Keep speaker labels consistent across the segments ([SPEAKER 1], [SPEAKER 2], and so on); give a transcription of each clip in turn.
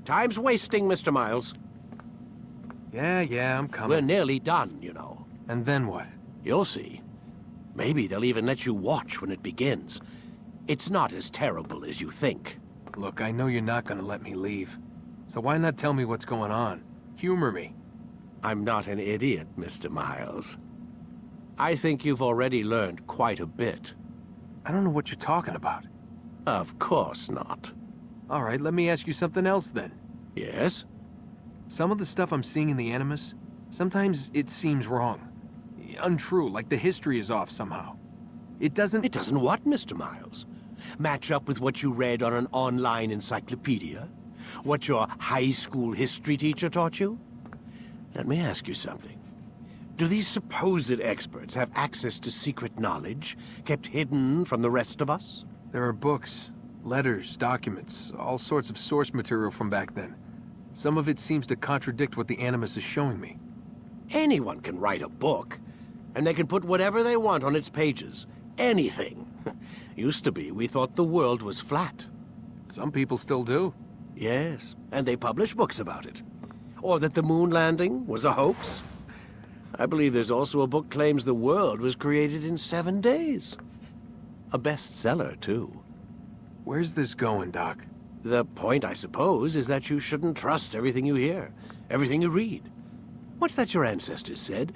[SPEAKER 1] Time's wasting, Mr. Miles.
[SPEAKER 2] Yeah, I'm coming.
[SPEAKER 1] We're nearly done, you know.
[SPEAKER 2] And then what?
[SPEAKER 1] You'll see. Maybe they'll even let you watch when it begins. It's not as terrible as you think.
[SPEAKER 2] Look, I know you're not gonna let me leave. So why not tell me what's going on? Humor me.
[SPEAKER 1] I'm not an idiot, Mr. Miles. I think you've already learned quite a bit.
[SPEAKER 2] I don't know what you're talking about.
[SPEAKER 1] Of course not.
[SPEAKER 2] All right, let me ask you something else then.
[SPEAKER 1] Yes?
[SPEAKER 2] Some of the stuff I'm seeing in the Animus, sometimes it seems wrong. Untrue, like the history is off somehow. It doesn't...
[SPEAKER 1] It doesn't what, Mr. Miles? Match up with what you read on an online encyclopedia? What your high school history teacher taught you? Let me ask you something. Do these supposed experts have access to secret knowledge kept hidden from the rest of us?
[SPEAKER 2] There are books, letters, documents, all sorts of source material from back then. Some of it seems to contradict what the Animus is showing me.
[SPEAKER 1] Anyone can write a book, and they can put whatever they want on its pages. Anything. Used to be, we thought the world was flat.
[SPEAKER 2] Some people still do.
[SPEAKER 1] Yes, and they publish books about it. Or that the moon landing was a hoax. I believe there's also a book claims the world was created in 7 days. A bestseller, too.
[SPEAKER 2] Where's this going, Doc?
[SPEAKER 1] The point, I suppose, is that you shouldn't trust everything you hear, everything you read. What's that your ancestors said?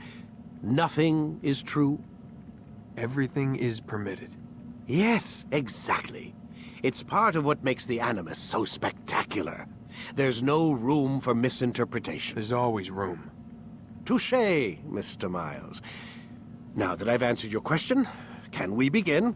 [SPEAKER 1] Nothing is true?
[SPEAKER 2] Everything is permitted.
[SPEAKER 1] Yes, exactly. It's part of what makes the Animus so spectacular. There's no room for misinterpretation.
[SPEAKER 2] There's always room.
[SPEAKER 1] Touché, Mr. Miles. Now that I've answered your question, can we begin?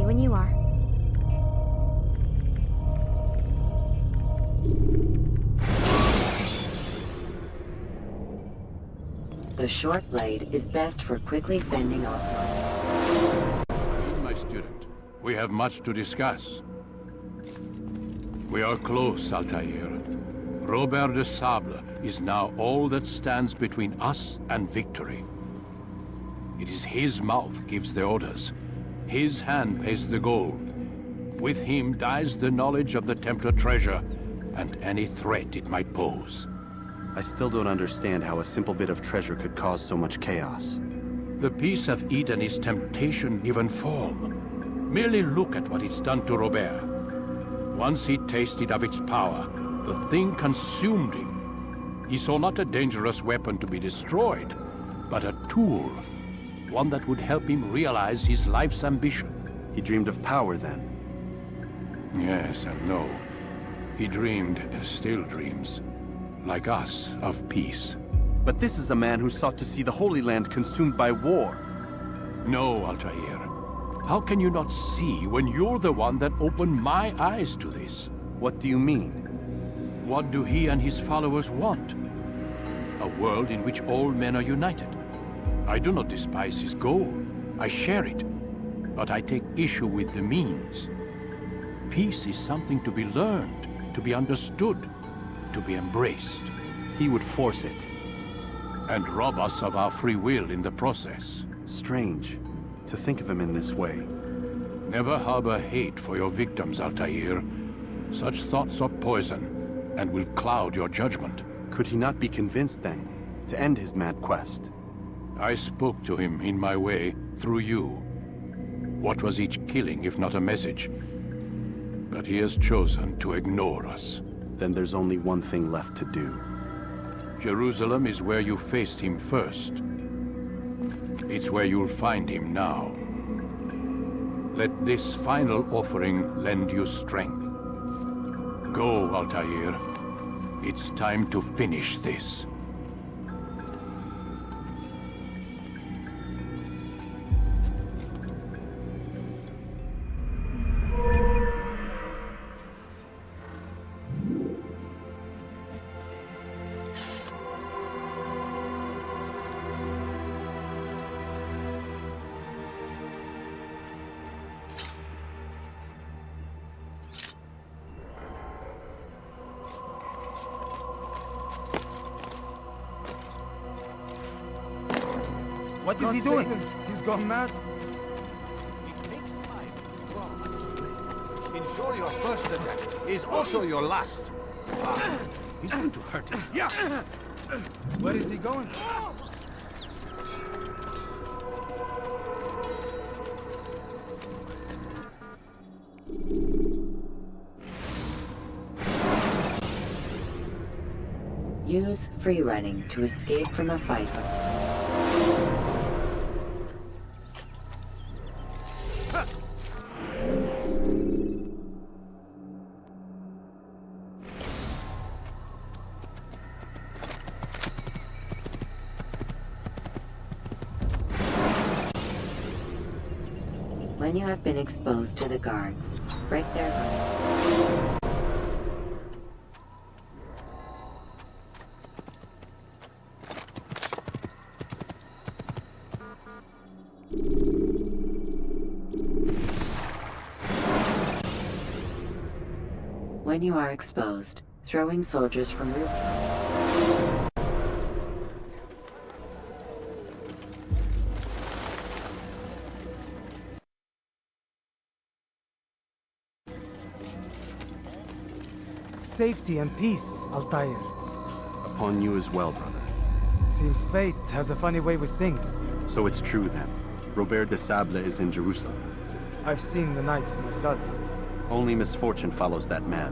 [SPEAKER 3] When you are.
[SPEAKER 4] The short blade is best for quickly fending off.
[SPEAKER 5] My student, we have much to discuss. We are close, Altair. Robert de Sable is now all that stands between us and victory. It is his mouth gives the orders. His hand pays the gold. With him dies the knowledge of the Templar treasure and any threat it might pose.
[SPEAKER 6] I still don't understand how a simple bit of treasure could cause so much chaos.
[SPEAKER 5] The piece of Eden is temptation given form. Merely look at what it's done to Robert. Once he tasted of its power, the thing consumed him. He saw not a dangerous weapon to be destroyed, but a tool. One that would help him realize his life's ambition.
[SPEAKER 6] He dreamed of power then?
[SPEAKER 5] Yes and no. He dreamed, still dreams, like us, of peace.
[SPEAKER 6] But this is a man who sought to see the Holy Land consumed by war.
[SPEAKER 5] No, Altair. How can you not see when you're the one that opened my eyes to this?
[SPEAKER 6] What do you mean?
[SPEAKER 5] What do he and his followers want? A world in which all men are united. I do not despise his goal. I share it. But I take issue with the means. Peace is something to be learned, to be understood, to be embraced.
[SPEAKER 6] He would force it.
[SPEAKER 5] And rob us of our free will in the process.
[SPEAKER 6] Strange, to think of him in this way.
[SPEAKER 5] Never harbor hate for your victims, Altair. Such thoughts are poison, and will cloud your judgment.
[SPEAKER 6] Could he not be convinced, then, to end his mad quest?
[SPEAKER 5] I spoke to him in my way, through you. What was each killing if not a message? But he has chosen to ignore us.
[SPEAKER 6] Then there's only one thing left to do.
[SPEAKER 5] Jerusalem is where you faced him first. It's where you'll find him now. Let this final offering lend you strength. Go, Altair. It's time to finish this.
[SPEAKER 3] What is he doing? He's gone mad.
[SPEAKER 7] It takes time to grow. Ensure your first attack is also your last.
[SPEAKER 3] He's going to hurt us. Yeah. Where is he going?
[SPEAKER 4] Use free running to escape from a fight. When you have been exposed to the guards, break their running. When you are exposed, throwing soldiers from rooftops.
[SPEAKER 8] Safety and peace, Altair.
[SPEAKER 6] Upon you as well, brother.
[SPEAKER 8] Seems fate has a funny way with things.
[SPEAKER 6] So it's true then. Robert de Sable is in Jerusalem.
[SPEAKER 8] I've seen the Knights myself.
[SPEAKER 6] Only misfortune follows that man.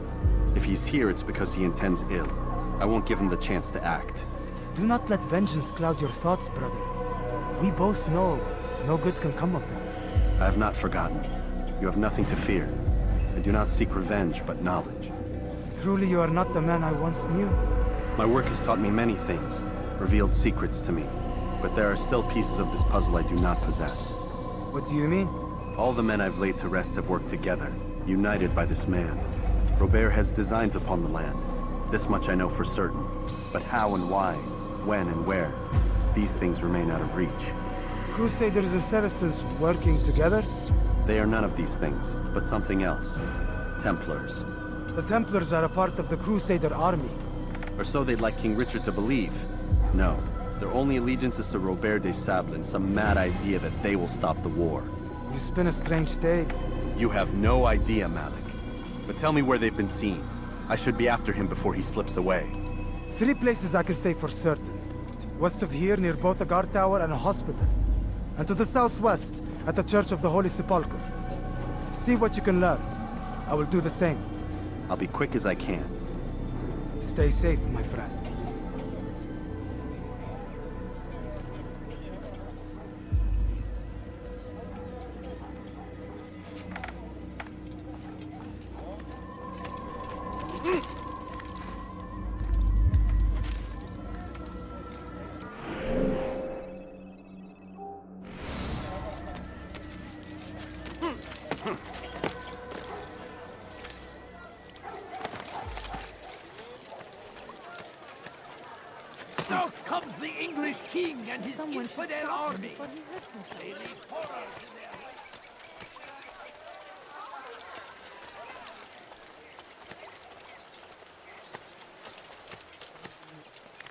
[SPEAKER 6] If he's here, it's because he intends ill. I won't give him the chance to act.
[SPEAKER 8] Do not let vengeance cloud your thoughts, brother. We both know no good can come of that.
[SPEAKER 6] I have not forgotten. You have nothing to fear. I do not seek revenge, but knowledge.
[SPEAKER 8] Truly you are not the man I once knew.
[SPEAKER 6] My work has taught me many things, revealed secrets to me. But there are still pieces of this puzzle I do not possess.
[SPEAKER 8] What do you mean?
[SPEAKER 6] All the men I've laid to rest have worked together, united by this man. Robert has designs upon the land. This much I know for certain. But how and why, when and where, these things remain out of reach.
[SPEAKER 8] Crusaders and Saracens working together?
[SPEAKER 6] They are none of these things, but something else. Templars.
[SPEAKER 8] The Templars are a part of the Crusader army.
[SPEAKER 6] Or so they'd like King Richard to believe. No, their only allegiance is to Robert de Sable and some mad idea that they will stop the war.
[SPEAKER 8] You spin a strange tale.
[SPEAKER 6] You have no idea, Malik. But tell me where they've been seen. I should be after him before he slips away.
[SPEAKER 8] 3 places I can say for certain. West of here, near both a guard tower and a hospital. And to the southwest, at the Church of the Holy Sepulchre. See what you can learn. I will do the same.
[SPEAKER 6] I'll be quick as I can.
[SPEAKER 8] Stay safe, my friend.
[SPEAKER 7] Now comes the English king and his infidel army. They leave horror in their wake.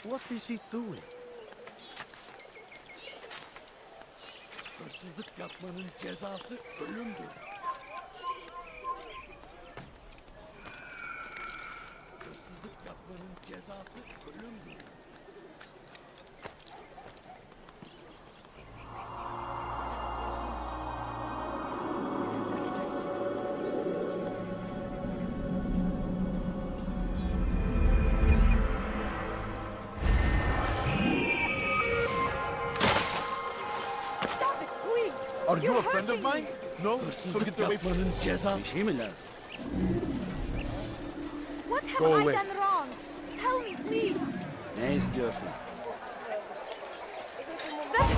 [SPEAKER 3] What is he doing?
[SPEAKER 7] Hırsızlık yapmanın cezası ölümdür. Hırsızlık yapmanın cezası ölümdür.
[SPEAKER 3] Are you a friend of mine? No? So get away from me.
[SPEAKER 9] What have
[SPEAKER 3] Go
[SPEAKER 9] I
[SPEAKER 3] away.
[SPEAKER 9] done wrong? Tell me, please.
[SPEAKER 3] Ne istiyorsun?
[SPEAKER 9] Thank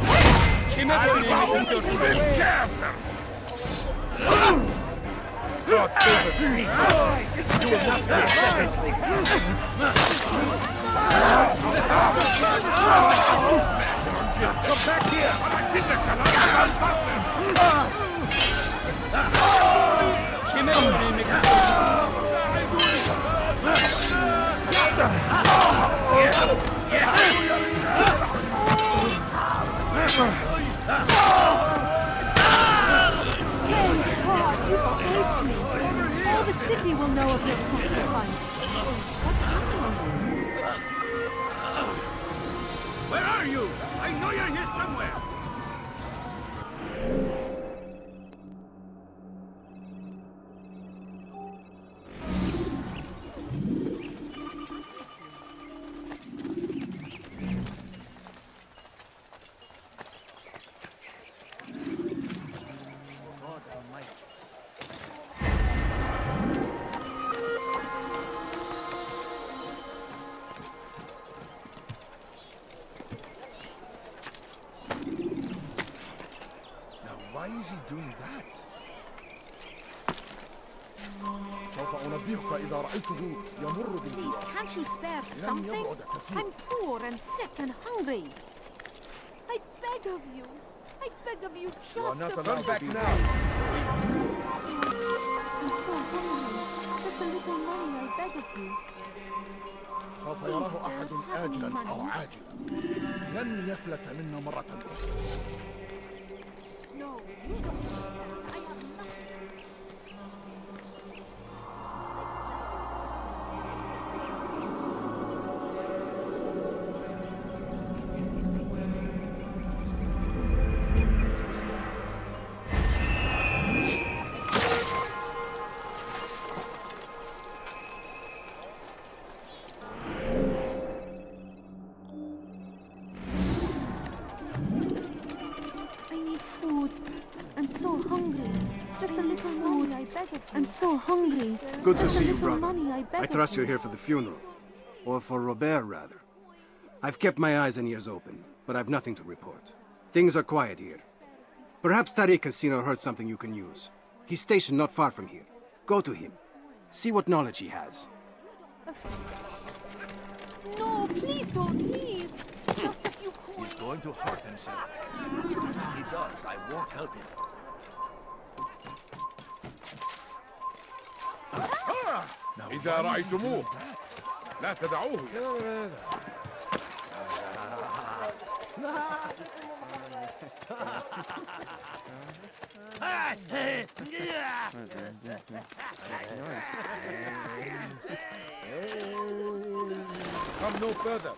[SPEAKER 9] God, you saved me. All the city will know of your sacrifice. What happened?
[SPEAKER 7] Where are you? I know you're here somewhere.
[SPEAKER 3] Why is he doing that? سوف أنبهك إذا رأيته يمر بالجوار.
[SPEAKER 9] Can't you spare
[SPEAKER 3] لن
[SPEAKER 9] something?
[SPEAKER 3] يبعد كثيرا.
[SPEAKER 9] I'm poor and sick and hungry. I beg of you. I beg of you
[SPEAKER 3] You are
[SPEAKER 9] just
[SPEAKER 3] not
[SPEAKER 9] a
[SPEAKER 3] allowed to
[SPEAKER 9] bit.
[SPEAKER 3] be now.
[SPEAKER 9] I'm so hungry. Just a little money, I beg of you.
[SPEAKER 3] سوف يراه أحد آجلا أو عاجلا. لن يفلت منا مرة أخرى.
[SPEAKER 9] No, you don't. I have nothing. I'm so hungry.
[SPEAKER 10] Good to see you, brother.
[SPEAKER 9] Money,
[SPEAKER 10] I trust you're here for the funeral. Or for Robert, rather. I've kept my eyes and ears open, but I've nothing to report. Things are quiet here. Perhaps Tariq has seen or heard something you can use. He's stationed not far from here. Go to him. See what knowledge he has.
[SPEAKER 9] No, please don't leave. Just a few coins.
[SPEAKER 7] He's going to hurt himself. If he does, I won't help him.
[SPEAKER 3] إذا رأيتموه لا تدعوه. Come no further.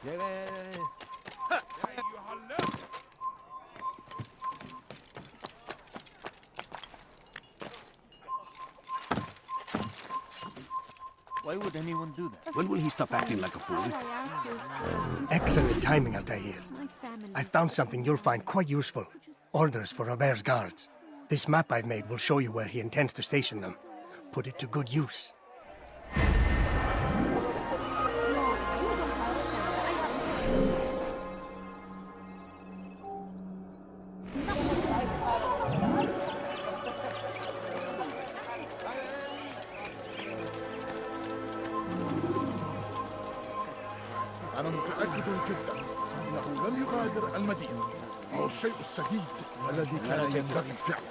[SPEAKER 7] Why would anyone do that? When will he stop acting like a fool?
[SPEAKER 11] Excellent timing, Altair.
[SPEAKER 9] My family.
[SPEAKER 11] I found something you'll find quite useful. Orders for Robert's guards. This map I've made will show you where he intends to station them. Put it to good use.
[SPEAKER 3] أنا متأكد جدا أنه لن يغادر المدينة أو الشيء السديد الذي كان ينبغي فعله.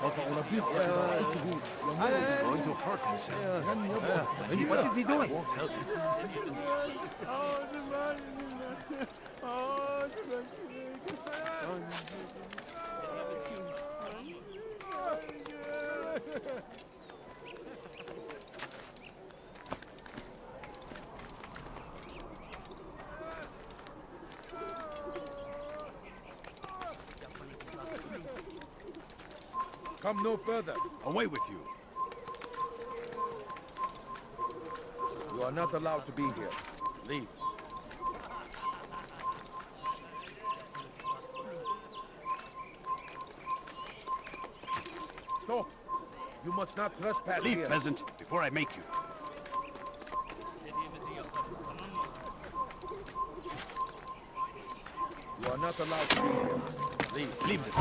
[SPEAKER 3] سوف أنبهك إذا رأيته
[SPEAKER 7] Going to hurt himself.
[SPEAKER 3] لن يبعد.
[SPEAKER 7] What is he doing? I won't help him.
[SPEAKER 3] Come no further.
[SPEAKER 7] Away with you.
[SPEAKER 3] You are not allowed to be here. Leave. You must not trespass
[SPEAKER 7] Leave,
[SPEAKER 3] here.
[SPEAKER 7] peasant, before I make you.
[SPEAKER 3] You are not allowed to be here.
[SPEAKER 7] Leave this.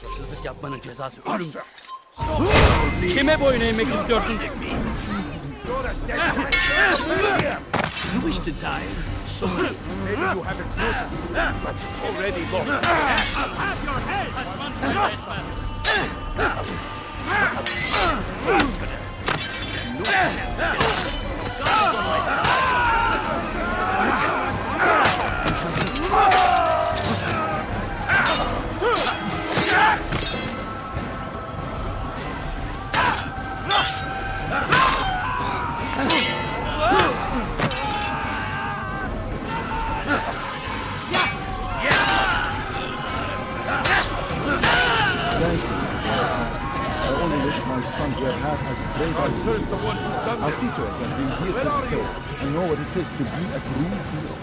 [SPEAKER 7] Hırsızlık yapmanın cezası ölüm. Kime boyun eğmek istiyorsun? You wish to die? Sorry.
[SPEAKER 3] Maybe you haven't noticed, but it's already long.
[SPEAKER 7] Have your head!
[SPEAKER 3] I only wish my sons were half as brave as you. The one who's done I'll see to it that we hear this tale. I know what it is to be a true hero.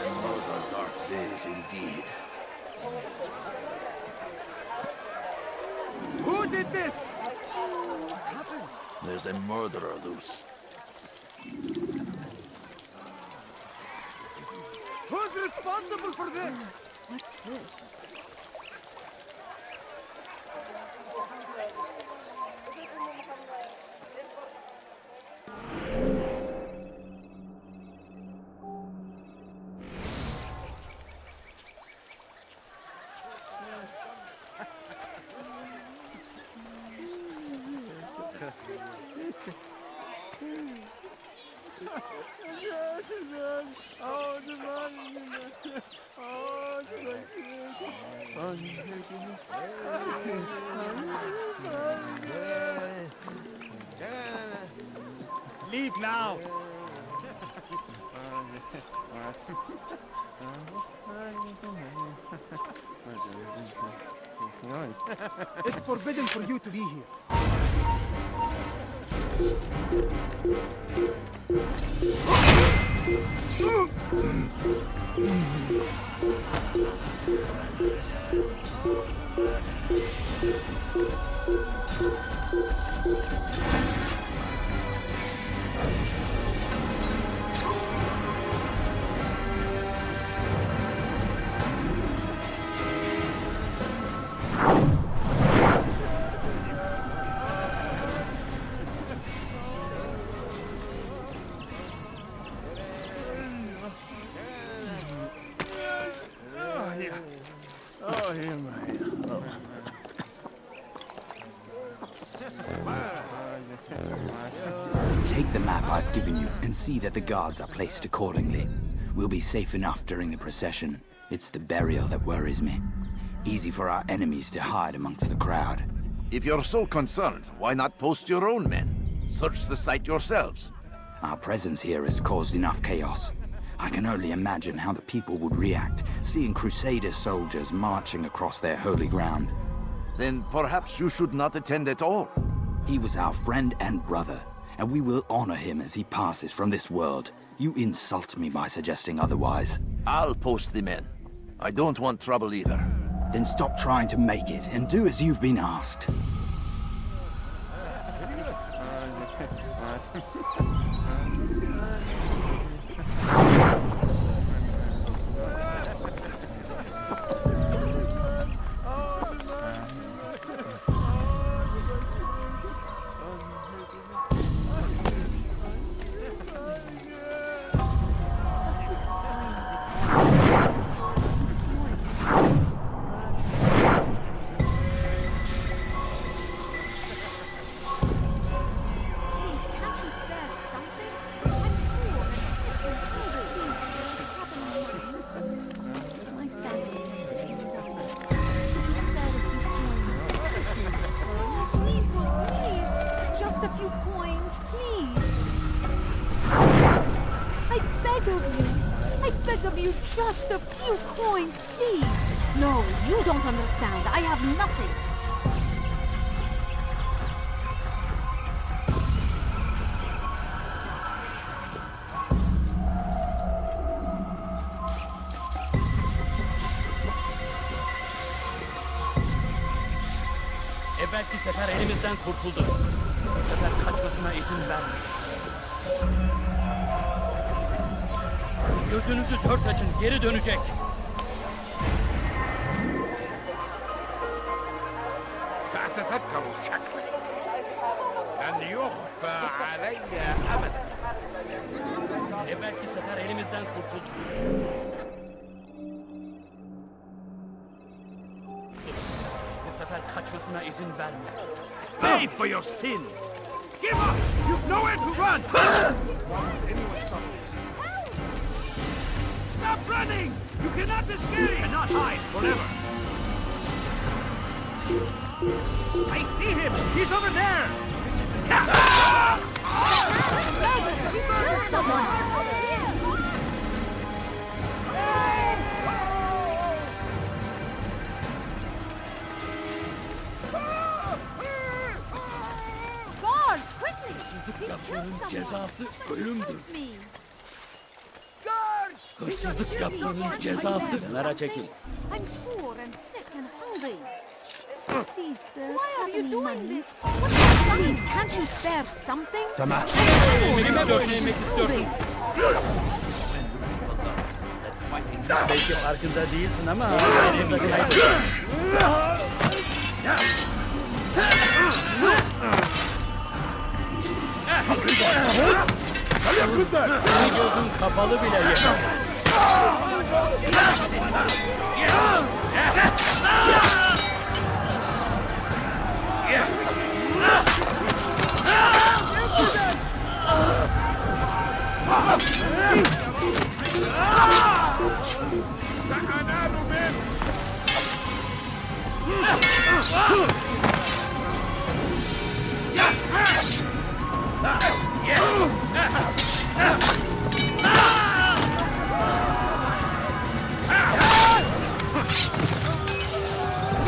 [SPEAKER 7] And those are dark days indeed.
[SPEAKER 3] Who did this?
[SPEAKER 7] There's a murderer loose.
[SPEAKER 3] Who's responsible for this?
[SPEAKER 7] Leave now!
[SPEAKER 8] It's forbidden for you to be here.
[SPEAKER 12] Take the map I've given you and see that the guards are placed accordingly. We'll be safe enough during the procession. It's the burial that worries me. Easy for our enemies to hide amongst the crowd.
[SPEAKER 7] If you're so concerned, why not post your own men? Search the site yourselves.
[SPEAKER 12] Our presence here has caused enough chaos. I can only imagine how the people would react, seeing Crusader soldiers marching across their holy ground.
[SPEAKER 7] Then perhaps you should not attend at all.
[SPEAKER 12] He was our friend and brother, and we will honor him as he passes from this world. You insult me by suggesting otherwise.
[SPEAKER 7] I'll post the men. I don't want trouble either.
[SPEAKER 12] Then stop trying to make it, and do as you've been asked.
[SPEAKER 9] Just a few coins, please. No, you don't understand. I have nothing.
[SPEAKER 13] Evvelki sefer elimizden kurtuldu. Bu sefer kaçmasına izin vermeyin. Gözünüzü dört açın, geri dönecek.
[SPEAKER 3] سأتذكر شكلك لن يخفى علي أبدا.
[SPEAKER 13] Evvelki sefer elimizden kurtuldu. Bu sefer kaçmasına izin vermeyin. Pay for your sins! Give up! You've nowhere to run! Stop running! You cannot escape! You cannot hide forever! I see him! He's over there!
[SPEAKER 9] Guards, quickly!
[SPEAKER 13] Yapmanın cezası ölümdür. Hırsızlık yapmanın cezası. Kenara çekil.
[SPEAKER 9] I'm poor and sick and hungry. Please, sir, why are you doing this? Please, can't you spare something?
[SPEAKER 12] Tamam.
[SPEAKER 13] Elime dönmek istiyorsun. Belki farkında değilsin ama elimde kaybettim. Senin gözün kapalı bile yeter.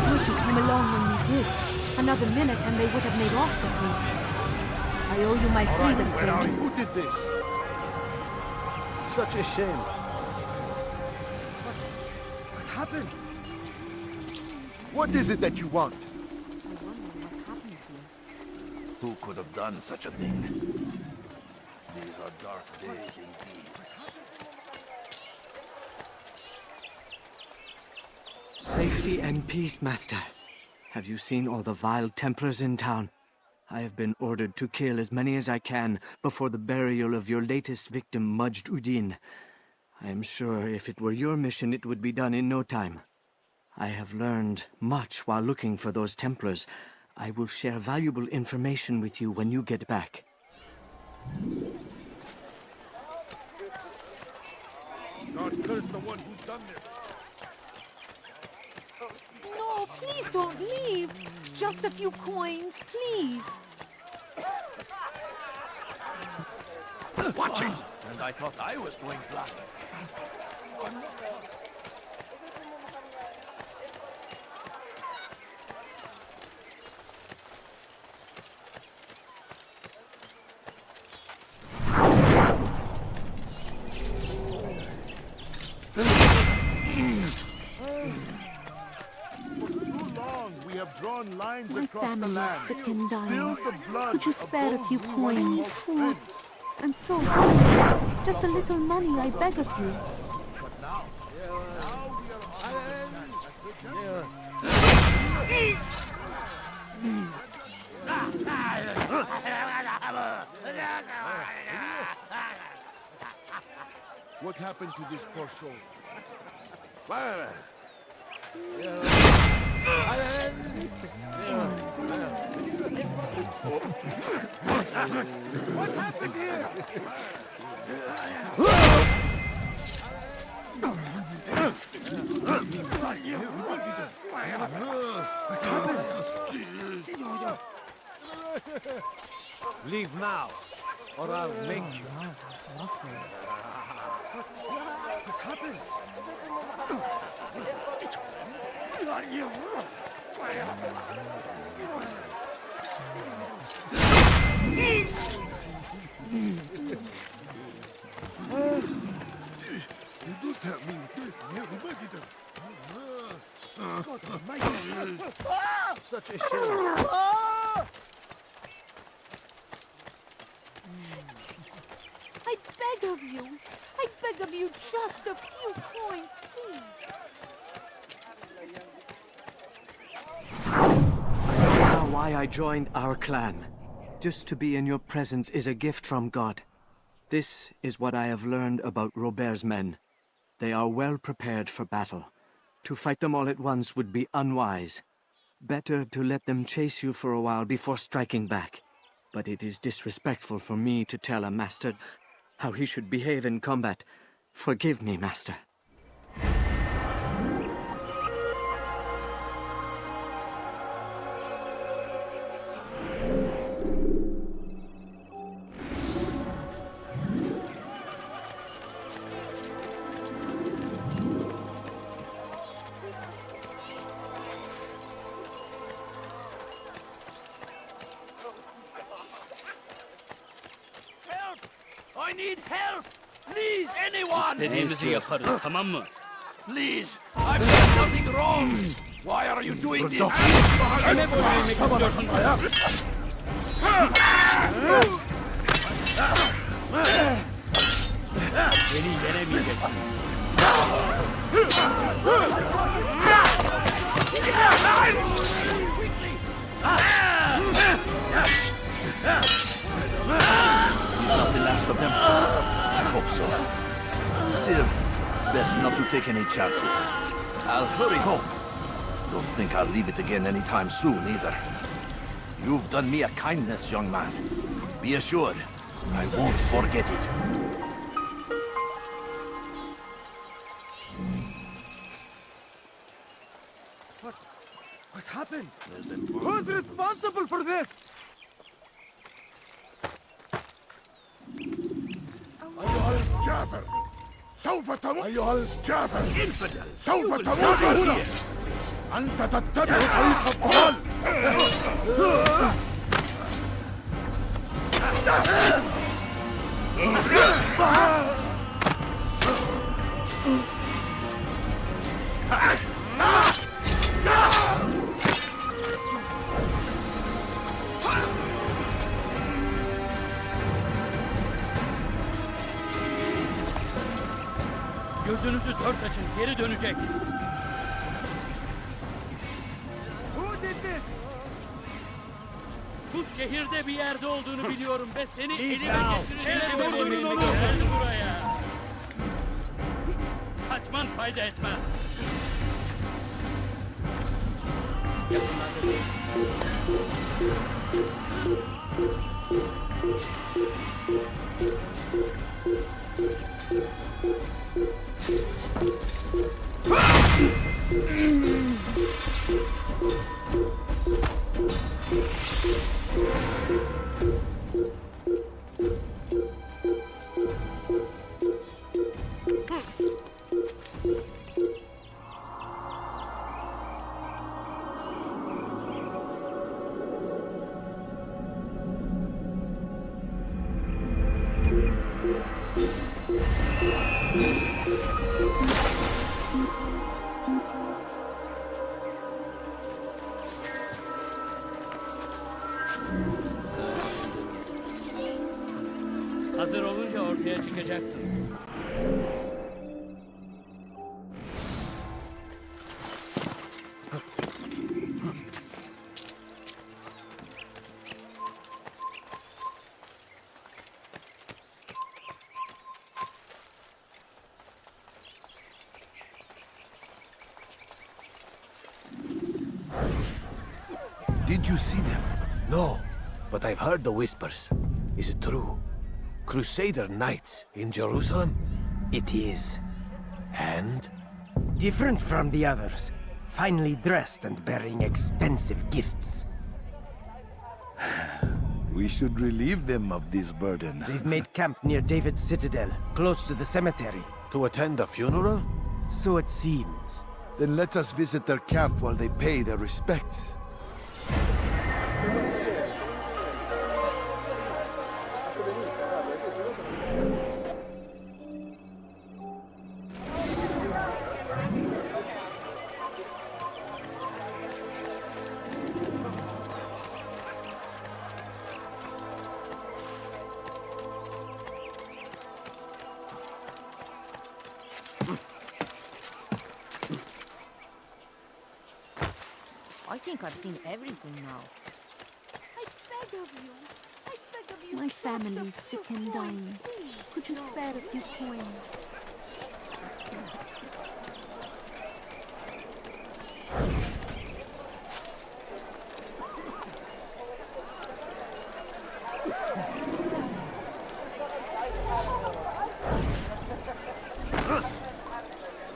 [SPEAKER 9] Would you come along did. Another minute and they would have made off with me. I owe you my freedom, Sage.
[SPEAKER 3] Who did this? Such a shame. What happened? What is it that you want?
[SPEAKER 7] Who could have done such a thing? These are dark days indeed.
[SPEAKER 11] Safety and peace, Master. Have you seen all the vile Templars in town? I have been ordered to kill as many as I can before the burial of your latest victim, Majd Udin. I am sure if it were your mission, it would be done in no time. I have learned much while looking for those Templars. I will share valuable information with you when you get back.
[SPEAKER 3] God curse the one who's done this.
[SPEAKER 9] No, please don't leave. Just a few coins, please.
[SPEAKER 7] Watch it! And I thought I was going blind.
[SPEAKER 3] Drawn lines
[SPEAKER 9] My
[SPEAKER 3] across the
[SPEAKER 9] family
[SPEAKER 3] land.
[SPEAKER 9] is sick and dying.
[SPEAKER 3] Spilled the blood
[SPEAKER 9] Could you
[SPEAKER 3] of
[SPEAKER 9] spare a
[SPEAKER 3] those
[SPEAKER 9] few
[SPEAKER 3] we
[SPEAKER 9] coins?
[SPEAKER 3] once called friends.
[SPEAKER 9] I'm so hungry. Just a little money, I beg of you.
[SPEAKER 3] But now we are What happened to this poor soul? What happened here?
[SPEAKER 1] Leave now, or I'll make you.
[SPEAKER 3] What happened? You do tell me. Such a shame.
[SPEAKER 9] I beg of you. I beg of you, just a few coins, please.
[SPEAKER 11] Now why I joined our clan. Just to be in your presence is a gift from God. This is what I have learned about Robert's men. They are well prepared for battle. To fight them all at once would be unwise. Better to let them chase you for a while before striking back. But it is disrespectful for me to tell a master how he should behave in combat. Forgive me, Master.
[SPEAKER 7] I need help! Please, anyone!
[SPEAKER 13] Tamam mı?
[SPEAKER 7] Please, I've done nothing wrong! Why are you doing this?
[SPEAKER 13] Beni yenemeyeceksin.
[SPEAKER 7] Not the last of them. I hope so. Still, best not to take any chances. I'll hurry home. Don't think I'll leave it again anytime soon, either. You've done me a kindness, young man. Be assured, I won't forget it.
[SPEAKER 3] What happened? Who's responsible for this? أيها الكافر سوف تموت أيها الكافر
[SPEAKER 7] Infidel!
[SPEAKER 3] سوف
[SPEAKER 7] You will
[SPEAKER 3] تموت
[SPEAKER 7] die
[SPEAKER 3] هنا
[SPEAKER 7] here!
[SPEAKER 3] أنت تتبع طريق الضلال.
[SPEAKER 13] Gözünüzü dört açın, geri dönecek. Bu şehirde bir yerde olduğunu biliyorum ve seni elime geçireceğim. Vurun onu! Gel buraya! Kaçman fayda etmez. Hazır olunca ortaya çıkacaksın.
[SPEAKER 1] Did you see them? No, but I've heard the whispers. Is it true? Crusader Knights in Jerusalem?
[SPEAKER 14] It is.
[SPEAKER 1] And?
[SPEAKER 14] Different from the others. Finely dressed and bearing expensive gifts.
[SPEAKER 15] We should relieve them of this burden.
[SPEAKER 14] They've made camp near David's citadel, close to the cemetery.
[SPEAKER 1] To attend a funeral?
[SPEAKER 14] So it seems.
[SPEAKER 15] Then let us visit their camp while they pay their respects.
[SPEAKER 9] I think I've seen everything now. I beg of you. I beg of you. My family's sick and dying. Could you spare a few coins?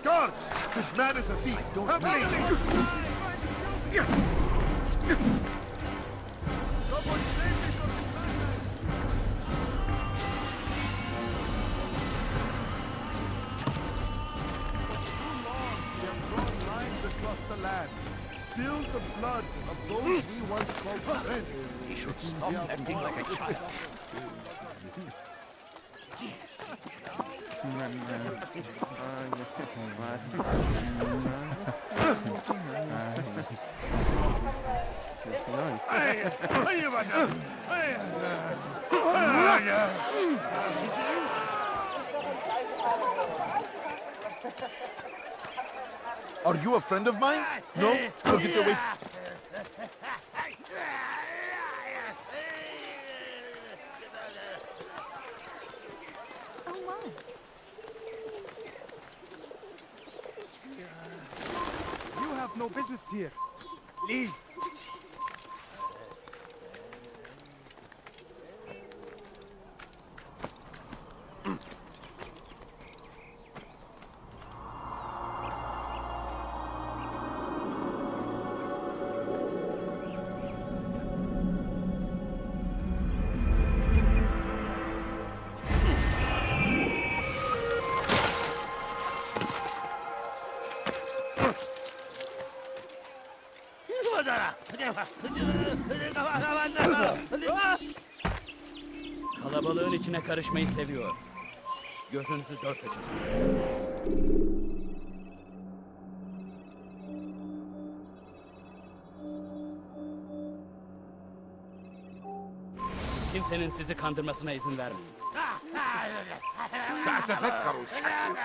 [SPEAKER 3] Guards! This man is a thief! Help me! Still the blood of those we once called friends.
[SPEAKER 13] He should stop acting like a child.
[SPEAKER 3] Are you a friend of mine? No? I'll get away.
[SPEAKER 9] Oh my.
[SPEAKER 3] You have no business here. Leave.
[SPEAKER 13] Kalabalığın içine karışmayı seviyor. Gözünüzü dört açın. Kimsenin sizi kandırmasına izin vermeyin.
[SPEAKER 3] سأتذكر الشك أن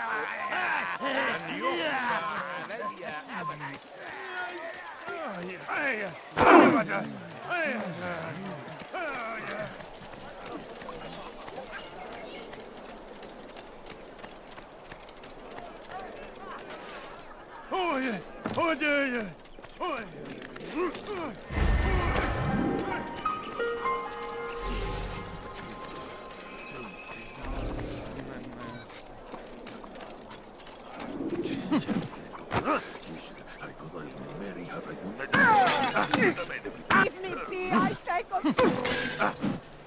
[SPEAKER 9] Leave me be, I beg of you!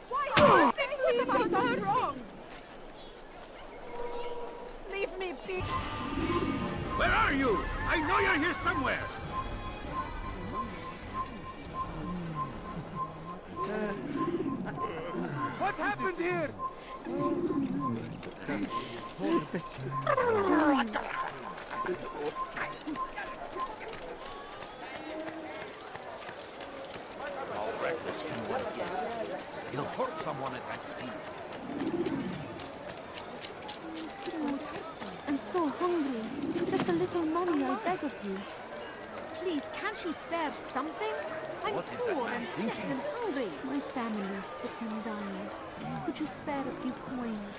[SPEAKER 9] Why are you saying what have I done wrong? Leave me be!
[SPEAKER 13] Where are you? I know you're here somewhere!
[SPEAKER 3] What happened here?
[SPEAKER 13] How reckless can one get? He'll hurt someone at that speed.
[SPEAKER 9] I'm so hungry. Just a little money, I beg of you. Please, can't you spare something? I'm
[SPEAKER 13] What is that
[SPEAKER 9] poor
[SPEAKER 13] man
[SPEAKER 9] and sick
[SPEAKER 13] thinking?
[SPEAKER 9] and hungry. My family's sick and dying. Could you spare a few coins?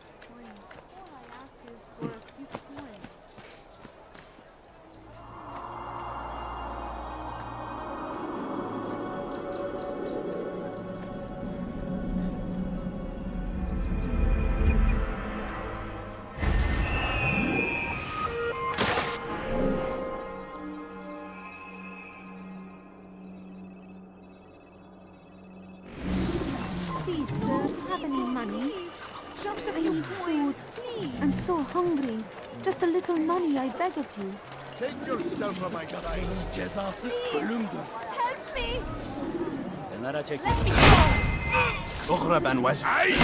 [SPEAKER 9] All I ask is for a few coins. Please, sir, have any money? Just a few food. Please. I'm so hungry. Just a little money, I beg of you.
[SPEAKER 3] Take yourself from my sight.
[SPEAKER 13] Cezası ölümdür.
[SPEAKER 9] Help me!
[SPEAKER 13] Kenara çekil.
[SPEAKER 9] Let me go!
[SPEAKER 6] اغرب عن وجهي.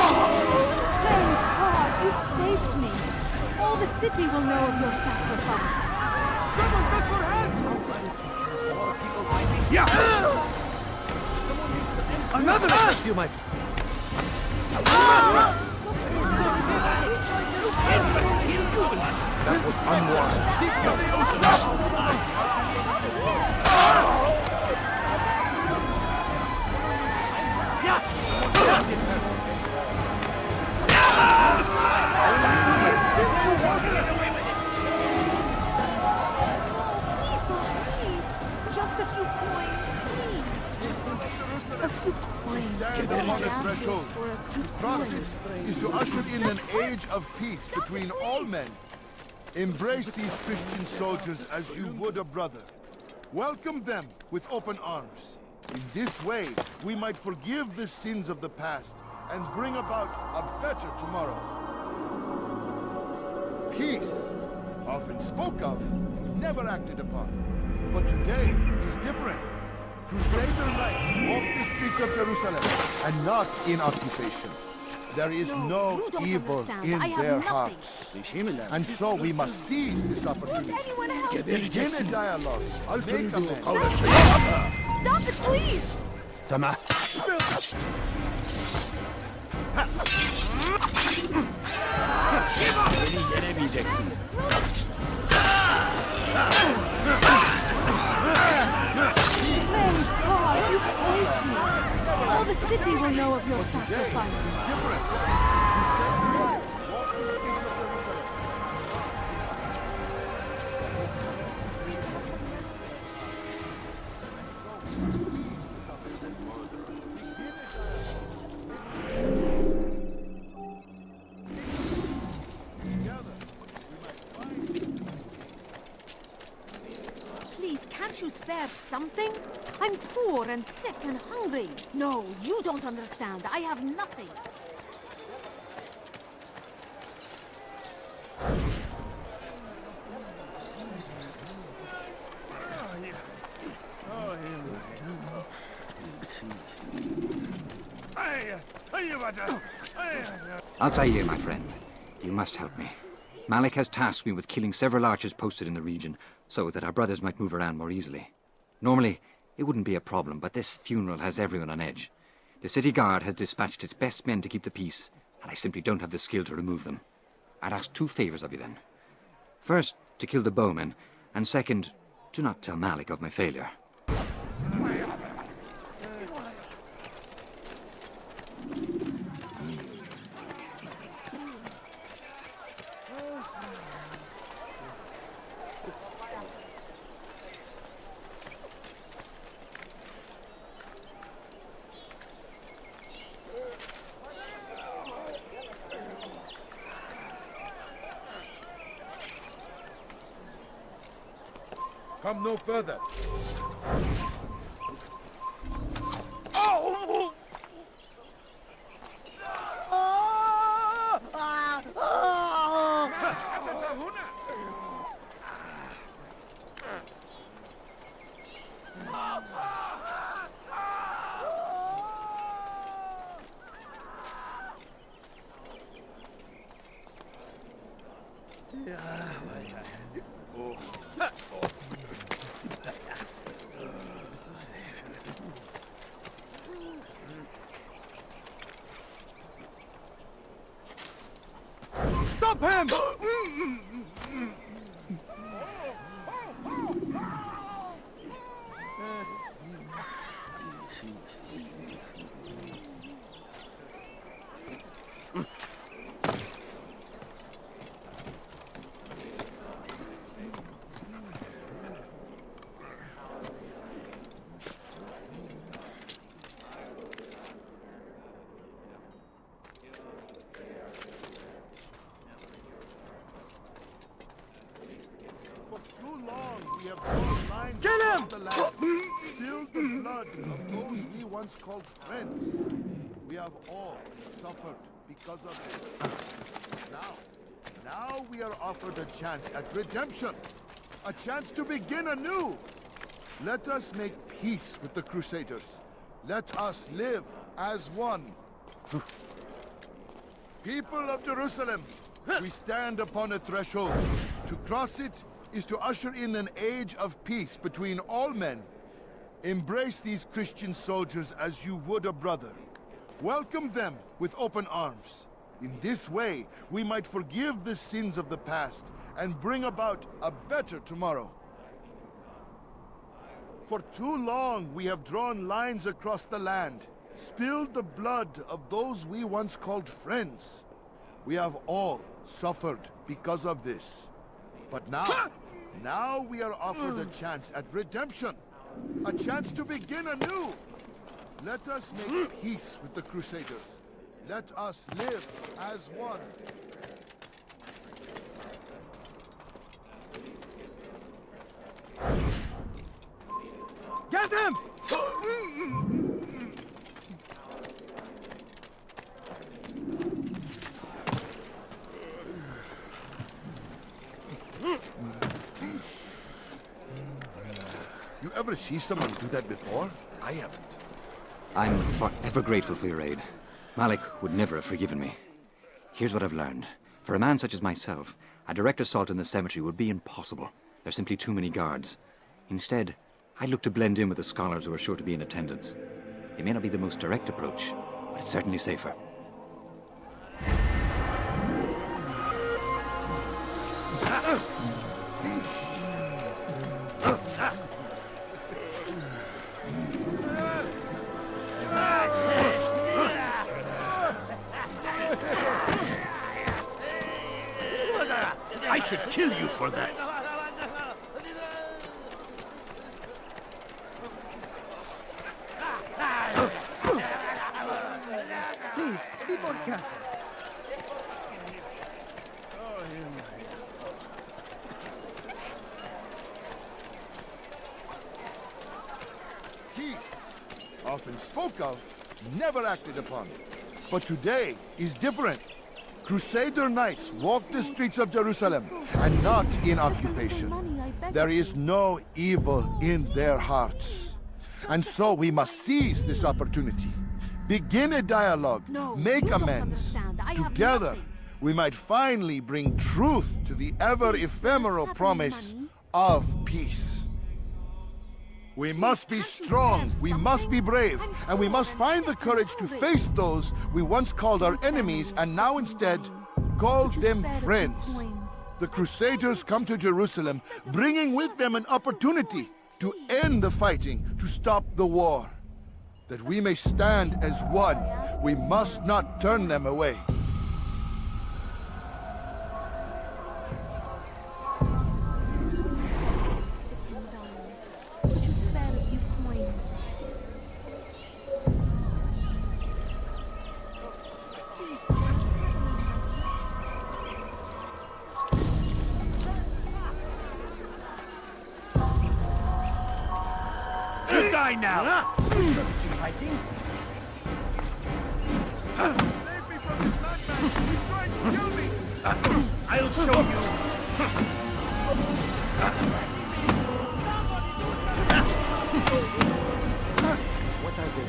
[SPEAKER 9] Praise God, you've saved me. All the city will know of your sacrifice.
[SPEAKER 8] Another rescue, Mike!
[SPEAKER 3] That was
[SPEAKER 9] Just a few coins, please. A few coins.
[SPEAKER 3] on the threshold. His process is to usher in an age of peace between all men. Embrace these Christian soldiers as you would a brother. Welcome them with open arms. In this way, we might forgive the sins of the past and bring about a better tomorrow. Peace, often spoke of, never acted upon. But today is different. Crusader knights walk the streets of Jerusalem and not in occupation. There is no evil in their hearts. And so we must seize this opportunity. Begin a dialogue. Make amends.
[SPEAKER 9] Stop it, please!
[SPEAKER 6] تمام.
[SPEAKER 13] Beni yenemeyeceksin.
[SPEAKER 9] Praise God, you've saved me. All the city will know of your sacrifice. Can't you spare something? I'm poor and sick and hungry. No, you don't understand. I have nothing.
[SPEAKER 16] Altair, my friend. You must help me. Malik has tasked me with killing several archers posted in the region, so that our brothers might move around more easily. Normally, it wouldn't be a problem, but this funeral has everyone on edge. The city guard has dispatched its best men to keep the peace, and I simply don't have the skill to remove them. I'd ask 2 favors of you then. First, to kill the bowmen, and second, do not tell Malik of my failure.
[SPEAKER 3] Come no further.
[SPEAKER 13] Stop him!
[SPEAKER 3] Kill him! Spilled the blood of those we once called friends. We have all suffered because of this. Now we are offered a chance at redemption. A chance to begin anew. Let us make peace with the Crusaders. Let us live as one. People of Jerusalem, we stand upon a threshold. To cross it is to usher in an age of peace between all men. Embrace these Christian soldiers as you would a brother. Welcome them with open arms. In this way, we might forgive the sins of the past and bring about a better tomorrow. For too long, we have drawn lines across the land, spilled the blood of those we once called friends. We have all suffered because of this. But now we are offered a chance at redemption. A chance to begin anew. Let us make peace with the Crusaders. Let us live as one.
[SPEAKER 13] Get him!
[SPEAKER 3] You ever see someone do that before? I haven't.
[SPEAKER 16] I'm forever grateful for your aid. Malik would never have forgiven me. Here's what I've learned. For a man such as myself, a direct assault on the cemetery would be impossible. There's simply too many guards. Instead, I'd look to blend in with the scholars who are sure to be in attendance. It may not be the most direct approach, but it's certainly safer.
[SPEAKER 13] I should kill you for that.
[SPEAKER 14] Please, be more careful.
[SPEAKER 3] often spoke of, never acted upon. But today is different. Crusader knights walk the streets of Jerusalem, and not in occupation. There is no evil in their hearts. And so we must seize this opportunity. Begin a dialogue, make amends. Together, we might finally bring truth to the ever-ephemeral promise of peace. We must be strong, we must be brave, and we must find the courage to face those we once called our enemies and now instead call them friends. The Crusaders come to Jerusalem, bringing with them an opportunity to end the fighting, to stop the war. That we may stand as one, we must not turn them away.
[SPEAKER 13] Die now!
[SPEAKER 14] Fighting?
[SPEAKER 13] Save me from this madman! He's trying to kill me! I'll show you!
[SPEAKER 14] What are they?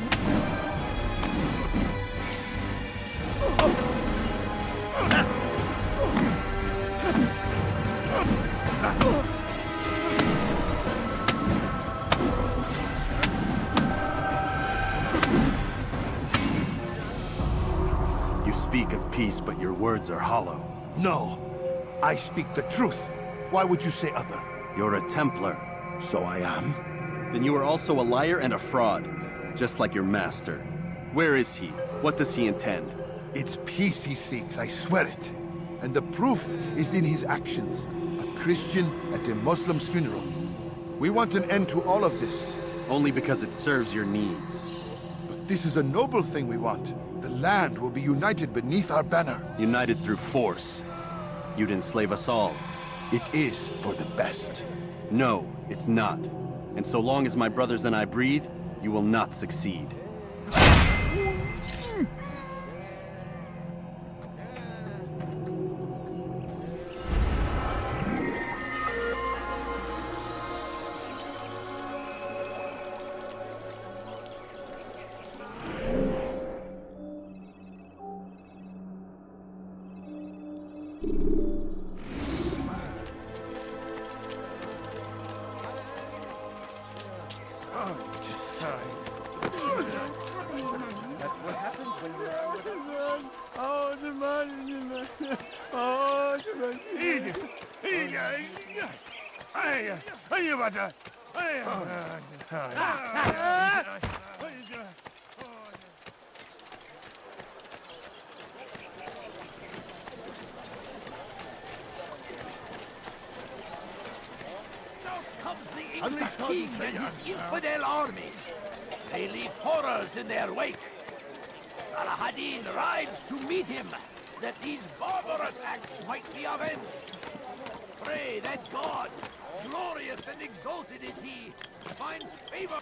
[SPEAKER 6] You speak of peace, but your words are hollow.
[SPEAKER 3] No, I speak the truth. Why would you say other?
[SPEAKER 6] You're a Templar.
[SPEAKER 3] So I am.
[SPEAKER 6] Then you are also a liar and a fraud, just like your master. Where is he? What does he intend?
[SPEAKER 3] It's peace he seeks, I swear it. And the proof is in his actions. A Christian at a Muslim's funeral. We want an end to all of this.
[SPEAKER 6] Only because it serves your needs.
[SPEAKER 3] But this is a noble thing we want. The land will be united beneath our banner.
[SPEAKER 6] United through force. You'd enslave us all.
[SPEAKER 3] It is for the best.
[SPEAKER 6] No, it's not. And so long as my brothers and I breathe, you will not succeed.
[SPEAKER 13] Unleash the king and his infidel army. They leave horrors in their wake. Salah-ad-Din rides to meet him, that these barbarous acts might be avenged. Pray that God, glorious and exalted is he, finds favor.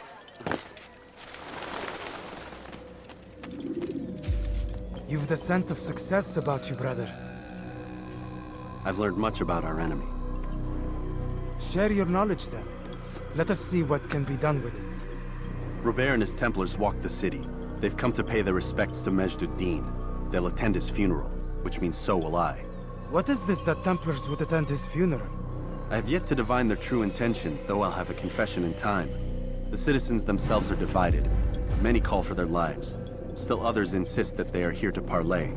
[SPEAKER 8] You've the scent of success about you, brother.
[SPEAKER 6] I've learned much about our enemy.
[SPEAKER 8] Share your knowledge then. Let us see what can be done with it.
[SPEAKER 6] Robert and his Templars walk the city. They've come to pay their respects to Majd-ud-Din. They'll attend his funeral, which means so will I.
[SPEAKER 8] What is this that Templars would attend his funeral?
[SPEAKER 6] I have yet to divine their true intentions, though I'll have a confession in time. The citizens themselves are divided. Many call for their lives. Still others insist that they are here to parley,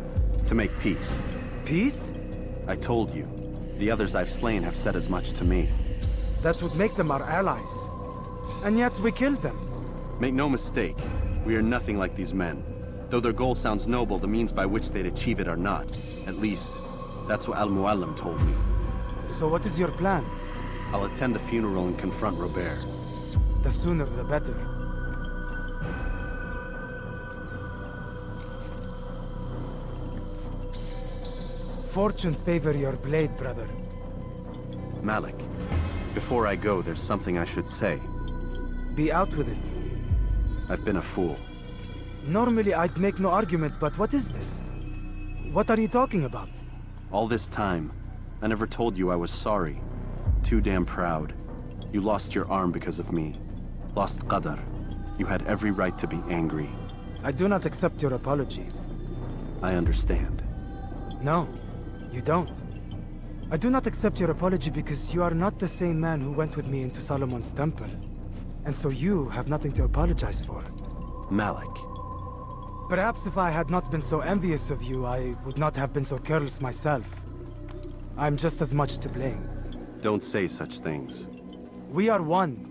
[SPEAKER 6] to make peace.
[SPEAKER 8] Peace?
[SPEAKER 6] I told you. The others I've slain have said as much to me.
[SPEAKER 8] That would make them our allies. And yet we killed them.
[SPEAKER 6] Make no mistake, we are nothing like these men. Though their goal sounds noble, the means by which they'd achieve it are not. At least, that's what Al-Muallim told me.
[SPEAKER 8] So what is your plan?
[SPEAKER 6] I'll attend the funeral and confront Robert.
[SPEAKER 8] The sooner the better. Fortune favor your blade, brother.
[SPEAKER 6] Malik, before I go, there's something I should say.
[SPEAKER 8] Be out with it.
[SPEAKER 6] I've been a fool.
[SPEAKER 8] Normally I'd make no argument, but what is this? What are you talking about?
[SPEAKER 6] All this time, I never told you I was sorry. Too damn proud. You lost your arm because of me. Lost Qadar. You had every right to be angry.
[SPEAKER 8] I do not accept your apology.
[SPEAKER 6] I understand.
[SPEAKER 8] No, you don't. I do not accept your apology because you are not the same man who went with me into Solomon's temple. And so you have nothing to apologize for.
[SPEAKER 6] Malik.
[SPEAKER 8] Perhaps if I had not been so envious of you, I would not have been so careless myself. I'm just as much to blame.
[SPEAKER 6] Don't say such things.
[SPEAKER 8] We are one.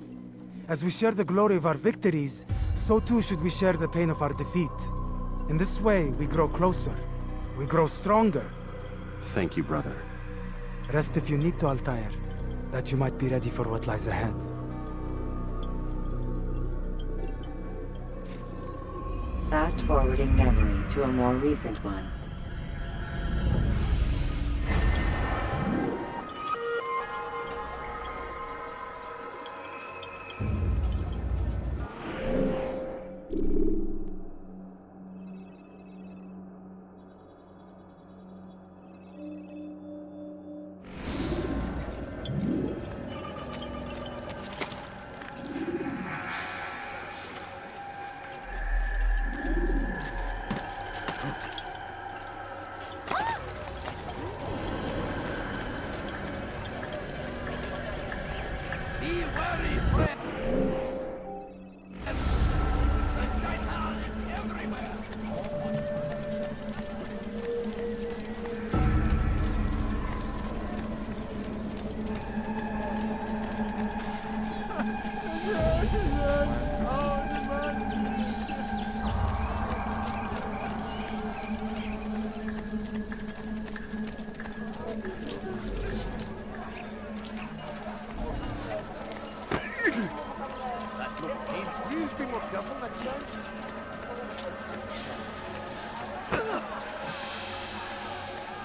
[SPEAKER 8] As we share the glory of our victories, so too should we share the pain of our defeat. In this way, we grow closer. We grow stronger.
[SPEAKER 6] Thank you, brother.
[SPEAKER 8] Rest if you need to, Altair, that you might be ready for what lies ahead.
[SPEAKER 4] Fast-forwarding memory to a more recent one.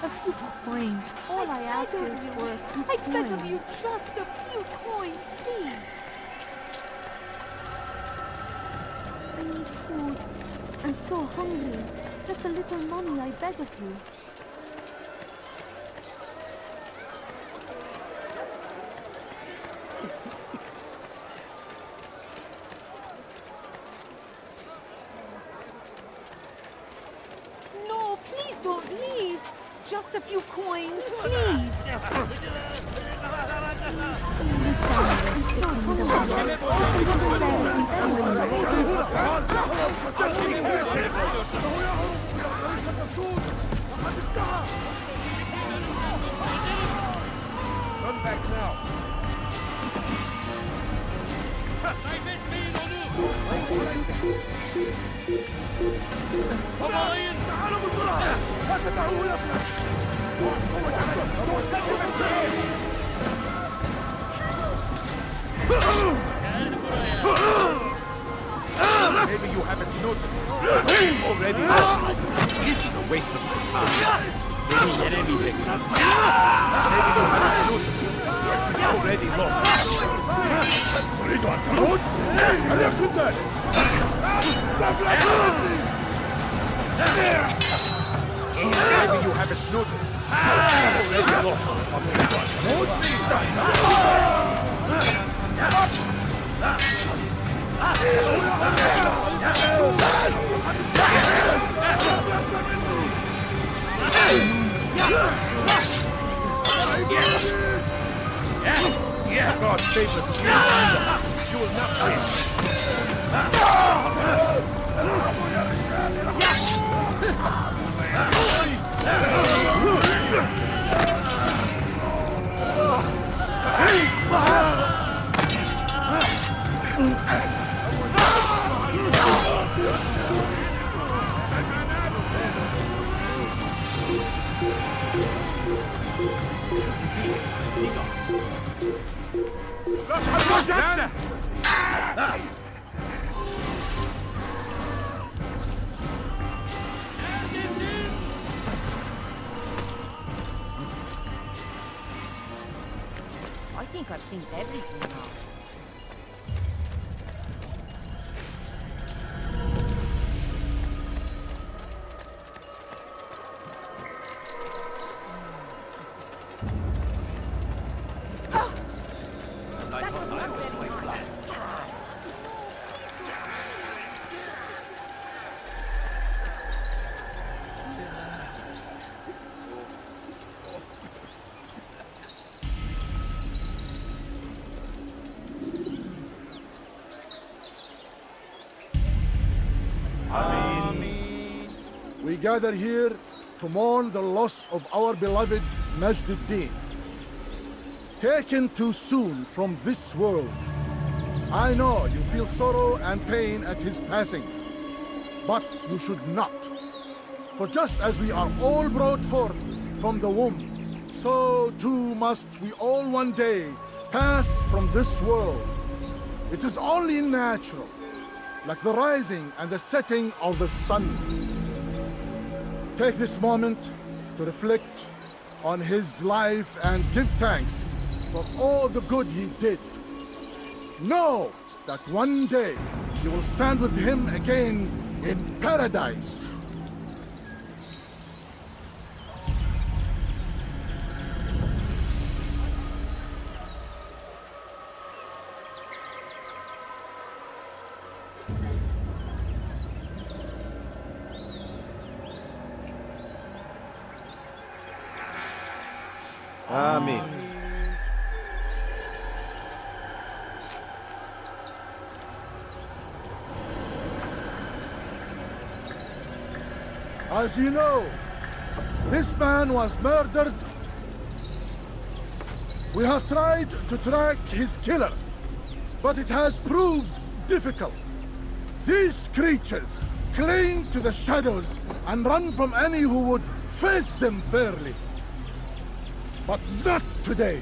[SPEAKER 9] A few coins. All I ask is for a few coins. I beg of you, just a few coins, please. I need food. I'm so hungry. Just a little money, I beg of you. No, please don't leave. Just a few coins, please.
[SPEAKER 13] Run back now.
[SPEAKER 17] Maybe you haven't noticed. Already. This is a waste of my time. Maybe you haven't noticed. Already lost. Maybe you haven't noticed. Already Yeah, God save us. You will not win.
[SPEAKER 9] I think I've seen everything now.
[SPEAKER 3] we gather here to mourn the loss of our beloved Majd-ud-Din. Taken too soon from this world. I know you feel sorrow and pain at his passing, but you should not. For just as we are all brought forth from the womb, so too must we all one day pass from this world. It is only natural, like the rising and the setting of the sun. Take this moment to reflect on his life and give thanks for all the good he did. Know that one day you will stand with him again in paradise.
[SPEAKER 18] Amen.
[SPEAKER 3] As you know, this man was murdered. We have tried to track his killer, but it has proved difficult. These creatures cling to the shadows and run from any who would face them fairly. But not today,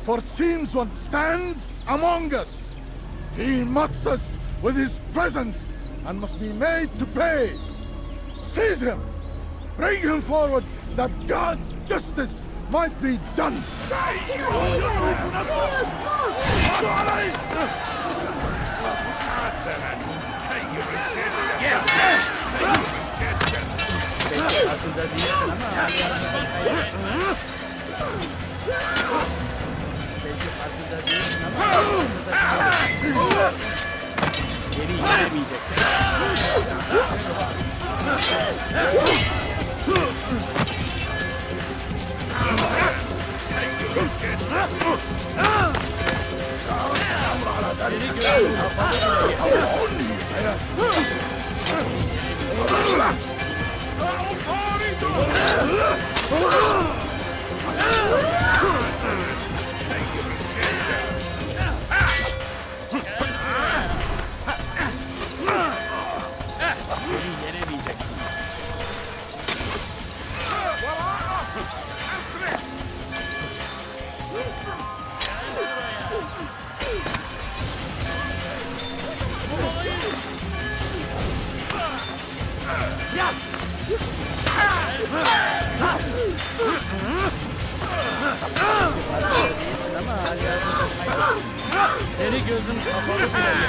[SPEAKER 3] for it seems one stands among us. He mocks us with his presence and must be made to pay. Seize him! Bring him forward that God's justice might be done!
[SPEAKER 19] Seni gözün kapalı bile.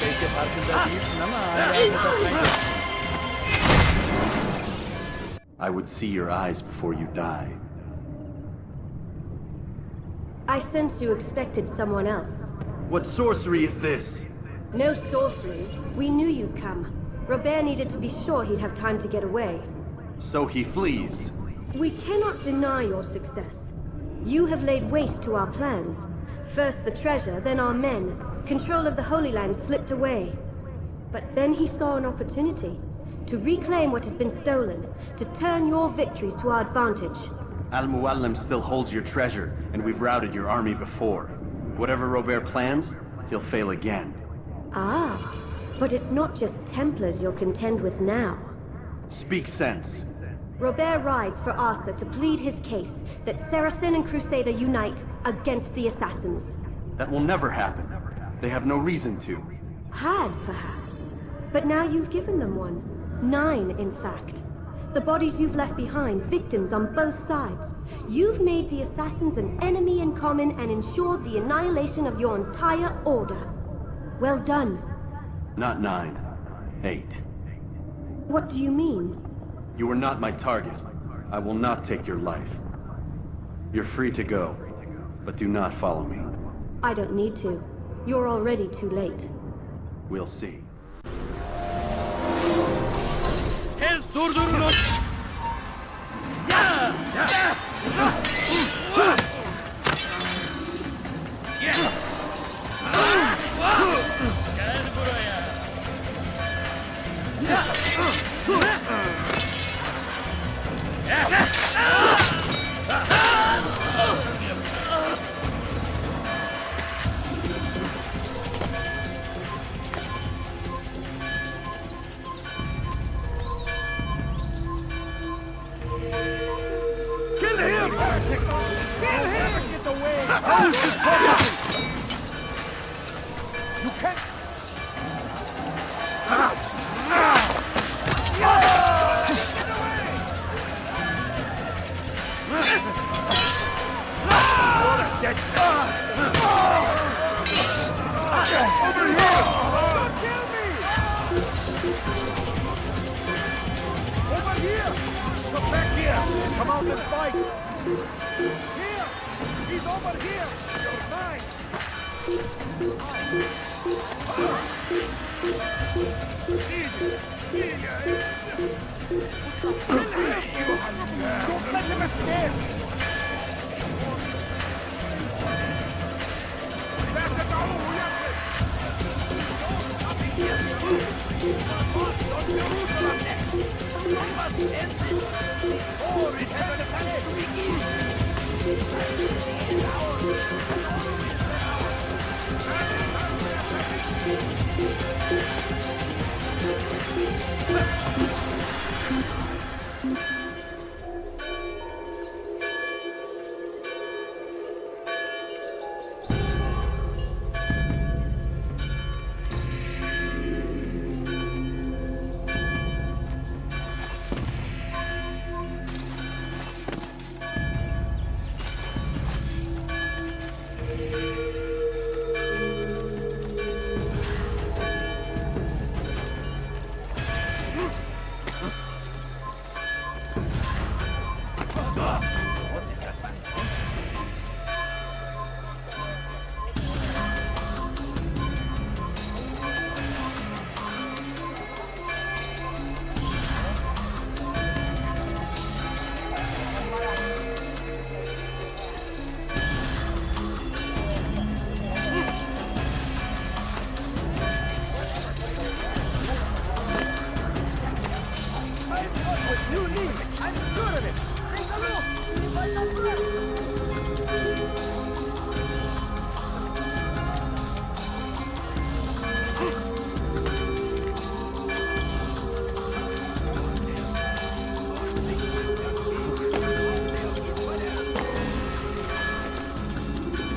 [SPEAKER 19] Belki farkında değilsin ama
[SPEAKER 6] I would see your eyes before you die.
[SPEAKER 20] I sense you expected someone else.
[SPEAKER 6] What sorcery is this?
[SPEAKER 20] No sorcery. We knew you'd come. Robert needed to be sure he'd have time to get away.
[SPEAKER 6] So he flees.
[SPEAKER 20] We cannot deny your success. You have laid waste to our plans. First the treasure, then our men. Control of the Holy Land slipped away. But then he saw an opportunity to reclaim what has been stolen, to turn your victories to our advantage.
[SPEAKER 6] Al-Muallim still holds your treasure, and we've routed your army before. Whatever Robert plans, he'll fail again.
[SPEAKER 20] Ah, but it's not just Templars you'll contend with now.
[SPEAKER 6] Speak sense.
[SPEAKER 20] Robert rides for Asa to plead his case that Saracen and Crusader unite against the assassins.
[SPEAKER 6] That will never happen. They have no reason to.
[SPEAKER 20] Had, perhaps. But now you've given them one. 9, in fact. The bodies you've left behind, victims on both sides. You've made the assassins an enemy in common and ensured the annihilation of your entire order. Well done.
[SPEAKER 6] Not 9. 8.
[SPEAKER 20] What do you mean?
[SPEAKER 6] You are not my target. I will not take your life. You're free to go, but do not follow me.
[SPEAKER 20] I don't need to. You're already too late.
[SPEAKER 6] We'll see.
[SPEAKER 19] Durdurun onu! Gel buraya! Kill him! Kill him! Get away! You can't... Over here! Don't kill me! Over here! Come back here! Come out and fight! Here! He's over here! You're mine! Don't let him escape!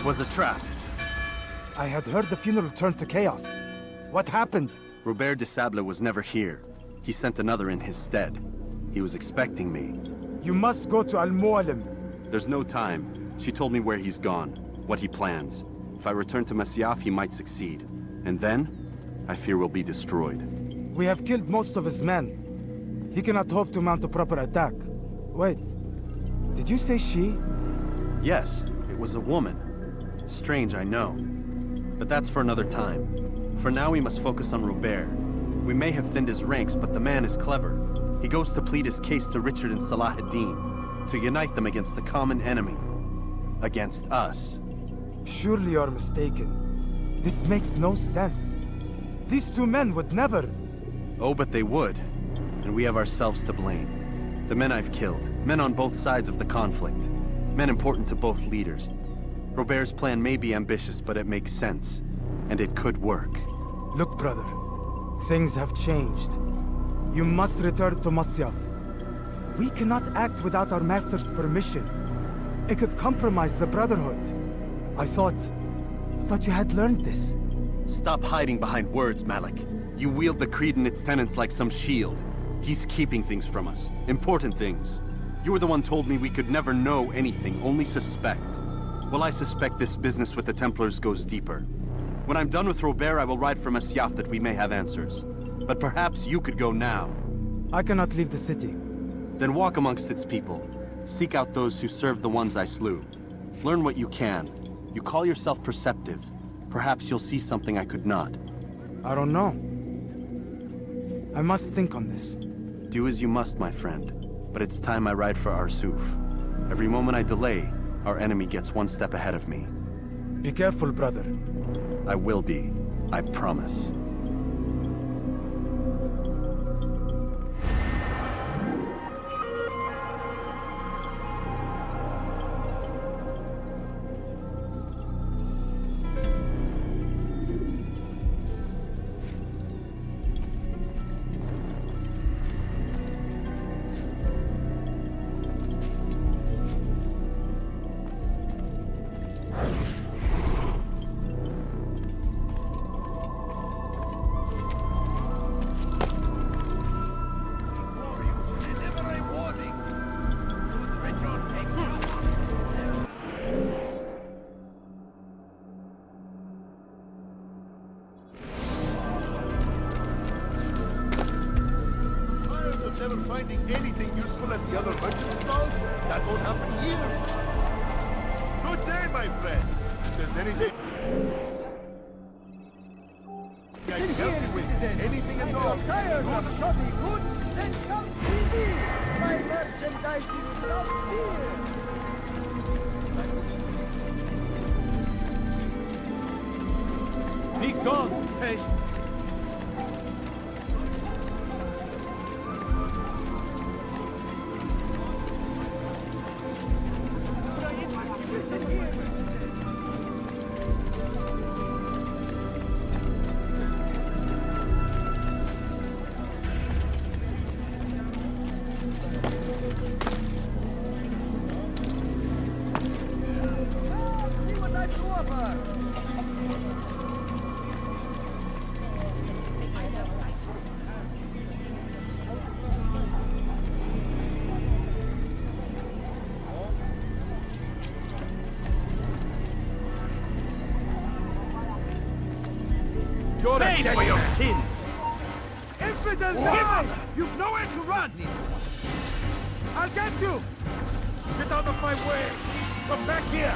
[SPEAKER 6] Was a trap.
[SPEAKER 8] I had heard the funeral turned to chaos. What happened?
[SPEAKER 6] Robert de Sable was never here. He sent another in his stead. He was expecting me.
[SPEAKER 8] You must go to Al-Mualim.
[SPEAKER 6] There's no time. She told me where he's gone, what he plans. If I return to Masyaf, he might succeed. And then, I fear we'll be destroyed.
[SPEAKER 8] We have killed most of his men. He cannot hope to mount a proper attack. Wait, did you say she?
[SPEAKER 6] Yes, it was a woman. Strange, I know. But that's for another time. For now, we must focus on Robert. We may have thinned his ranks, but the man is clever. He goes to plead his case to Richard and Salah ad-Din, to unite them against the common enemy. Against us.
[SPEAKER 8] Surely you're mistaken. This makes no sense. These two men would never...
[SPEAKER 6] Oh, but they would. And we have ourselves to blame. The men I've killed, men on both sides of the conflict, men important to both leaders. Robert's plan may be ambitious, but it makes sense. And it could work.
[SPEAKER 8] Look, brother. Things have changed. You must return to Masyaf. We cannot act without our master's permission. It could compromise the Brotherhood. I thought you had learned this.
[SPEAKER 6] Stop hiding behind words, Malik. You wield the creed and its tenets like some shield. He's keeping things from us. Important things. You were the one told me we could never know anything, only suspect. Well, I suspect this business with the Templars goes deeper. When I'm done with Robert, I will ride for Masyaf that we may have answers. But perhaps you could go now.
[SPEAKER 8] I cannot leave the city.
[SPEAKER 6] Then walk amongst its people. Seek out those who served the ones I slew. Learn what you can. You call yourself perceptive. Perhaps you'll see something I could not.
[SPEAKER 8] I don't know. I must think on this.
[SPEAKER 6] Do Do as you must, my friend. But it's time I ride for Arsuf. Every moment I delay, our enemy gets one step ahead of me.
[SPEAKER 8] Be careful, brother.
[SPEAKER 6] I will be. I promise.
[SPEAKER 3] Never finding anything useful at the other merchant stalls? That won't happen here. Good day, my friend. If there's anything I can help you with, anything at all.
[SPEAKER 19] Tired of shoddy goods? Then come see me. My merchandise is without fear.
[SPEAKER 17] Be gone, pest!
[SPEAKER 13] Pay for your sins!
[SPEAKER 19] Infidel, die! You've nowhere to run! I'll get you!
[SPEAKER 13] Get out of my way! Come back here!